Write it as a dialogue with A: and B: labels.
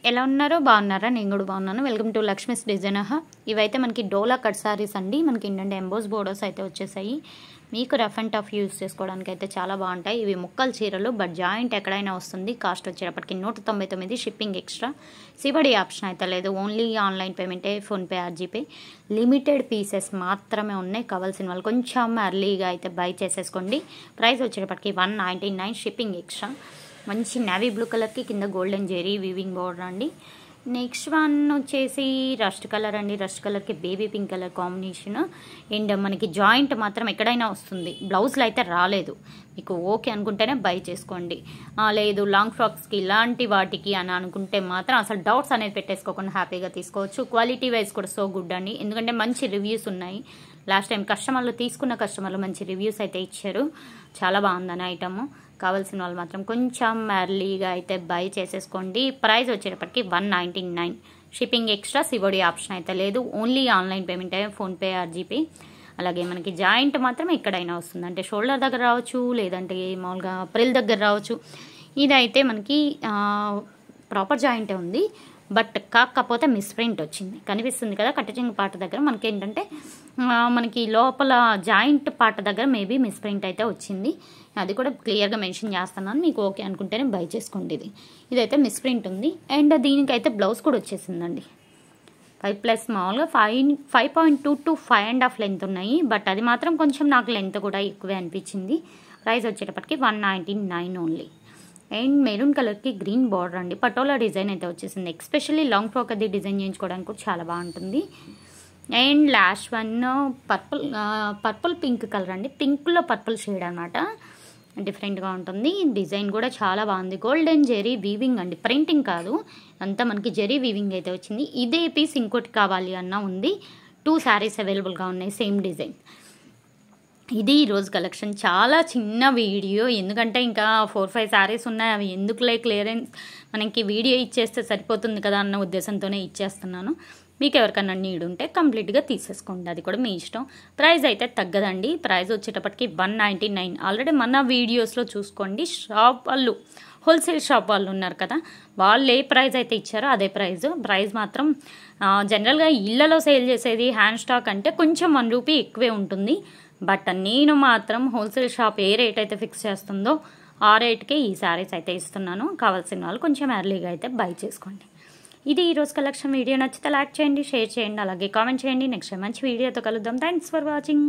A: ఎలా ఉన్నారో బాగున్నారా? నేను కూడా బాగున్నాను. Welcome to Lakshmi's designer hub. ఇవైతే మనకి డోలా కట్ సారీస్ అండి. మనకి ఏంటంటే ఎంబోస్ బోర్డర్స్ అయితే వచ్చేసాయి. మీకు రఫ్ అండ్ టఫ్ యూస్ చేసుకోవడానికి అయితే చాలా బాగుంటాయి. ఇవి ముక్కల చీరలు, బట్ జాయింట్ ఎక్కడైనా వస్తుంది. కాస్ట్ వచ్చేటప్పటికి 199, షిప్పింగ్ ఎక్స్ట్రా. సిబడి ఆప్షన్ అయితే లేదు. ఓన్లీ ఆన్లైన్ పేమెంటే, PhonePe or GPay. Limited pieces మాత్రమే ఉన్నాయి. కావాల్సిన వాళ్ళు కొంచెం ఎర్లీగా అయితే బై చేసేసుకోండి. ప్రైస్ వచ్చేటప్పటికి 199, షిప్పింగ్ ఎక్స్ట్రా. మంచి నేవీ బ్లూ కలర్కి కింద గోల్డెన్ జెరీ వీవింగ్ బోర్డర్ అండి. నెక్స్ట్ వన్ వచ్చేసి రస్ట్ కలర్ అండి. రస్ట్ కలర్కి baby pink colour combination. And మనకి జాయింట్ మాత్రం ఎక్కడైనా వస్తుంది. బ్లౌజ్లో అయితే రాలేదు. మీకు ఓకే అనుకుంటేనే బై చేసుకోండి. లేదు లాంగ్ ఫ్రాక్స్కి ఇలాంటి వాటికి అని అనుకుంటే మాత్రం అసలు డౌట్స్ అనేది పెట్టేసుకోకుండా హ్యాపీగా తీసుకోవచ్చు. క్వాలిటీ వైజ్ కూడా సో గుడ్ అండి. ఎందుకంటే మంచి రివ్యూస్ ఉన్నాయి. లాస్ట్ టైం తీసుకున్న కస్టమర్లు మంచి రివ్యూస్ అయితే ఇచ్చారు. చాలా బాగుందని ఐటమ్. కావాల్సిన వాళ్ళు మాత్రం కొంచెం ఎర్లీగా అయితే బై చేసేసుకోండి. ప్రైస్ వచ్చేటప్పటికి 199, షిప్పింగ్ ఎక్స్ట్రా. సివోడి ఆప్షన్ అయితే లేదు. Only online payment PhonePe or GPay. అలాగే మనకి జాయింట్ మాత్రం ఎక్కడైనా వస్తుంది. అంటే షోల్డర్ దగ్గర రావచ్చు, లేదంటే మామూలుగా ప్రిల్ దగ్గర రావచ్చు. ఇదైతే మనకి ప్రాపర్ జాయింటే ఉంది, బట్ కాకపోతే మిస్ప్రింట్ వచ్చింది. కనిపిస్తుంది కదా కట్టచింగ్ పార్ట్ దగ్గర మనకి ఏంటంటే మనకి లోపల జాయింట్ పార్ట్ దగ్గర మేబీ మిస్ప్రింట్ అయితే వచ్చింది. అది కూడా క్లియర్గా మెన్షన్ చేస్తున్నాను. మీకు ఓకే అనుకుంటేనే బై చేసుకోండి. ఇదైతే మిస్ప్రింట్ ఉంది. అండ్ దీనికైతే బ్లౌజ్ కూడా వచ్చేసిందండి. 5+ మామూలుగా 5.2 to 5.5 లెంత్ ఉన్నాయి. బట్ అది మాత్రం కొంచెం నాకు లెంత్ కూడా ఎక్కువే అనిపించింది. ప్రైస్ వచ్చేటప్పటికి 199 ఓన్లీ. అండ్ మెరూన్ కలర్కి గ్రీన్ బార్డర్ అండి. పటోలా డిజైన్ అయితే వచ్చేసింది. ఎస్పెషల్లీ లాంగ్ ఫ్రాక్ అది డిజైన్ చేయించుకోవడానికి కూడా చాలా బాగుంటుంది. And last one purple pink colour అండి. పింక్లో పర్పుల్ షేడ్ అనమాట. డిఫరెంట్గా ఉంటుంది. డిజైన్ కూడా చాలా బాగుంది. గోల్డెన్ జెరీ వీవింగ్ అండి. ప్రింటింగ్ కాదు, అంతా మనకి జెరీ వీవింగ్ అయితే వచ్చింది. ఇదే పీస్ ఇంకోటి కావాలి అన్న ఉంది. 2 శారీస్ అవైలబుల్గా ఉన్నాయి సేమ్ డిజైన్. ఇది ఈరోజు కలెక్షన్. చాలా చిన్న వీడియో, ఎందుకంటే ఇంకా 4-5 శారీస్ ఉన్నాయి. అవి ఎందుకులే క్లియరెన్స్, మనకి వీడియో ఇచ్చేస్తే సరిపోతుంది కదా అన్న ఉద్దేశంతోనే ఇచ్చేస్తున్నాను. మీకు ఎవరికన్నా నీడ్ ఉంటే కంప్లీట్గా తీసేసుకోండి. అది కూడా మీ ఇష్టం. ప్రైస్ అయితే తగ్గదండి. ప్రైస్ వచ్చేటప్పటికి 199. ఆల్రెడీ మన వీడియోస్లో చూసుకోండి. షాప్ వాళ్ళు, హోల్సేల్ షాప్ వాళ్ళు ఉన్నారు కదా, వాళ్ళు ఏ ప్రైస్ అయితే ఇచ్చారో అదే ప్రైస్ మాత్రం జనరల్గా ఇళ్లలో సేల్ చేసేది హ్యాండ్ స్టాక్ అంటే కొంచెం 1 రూపీ ఎక్కువే ఉంటుంది. బట్ నేను మాత్రం హోల్సేల్ షాప్ ఏ రేట్ అయితే ఫిక్స్ చేస్తుందో ఆ రేట్కే ఈ శారీస్ అయితే ఇస్తున్నాను. కావాల్సిన వాళ్ళు కొంచెం ఎర్లీగా అయితే బై చేసుకోండి. ఇది ఈరోజు కలెక్షన్. వీడియో నచ్చితే లైక్ చేయండి, షేర్ చేయండి, అలాగే కామెంట్ చేయండి. నెక్స్ట్ మంచి వీడియోతో కలుద్దాం. Thanks for watching.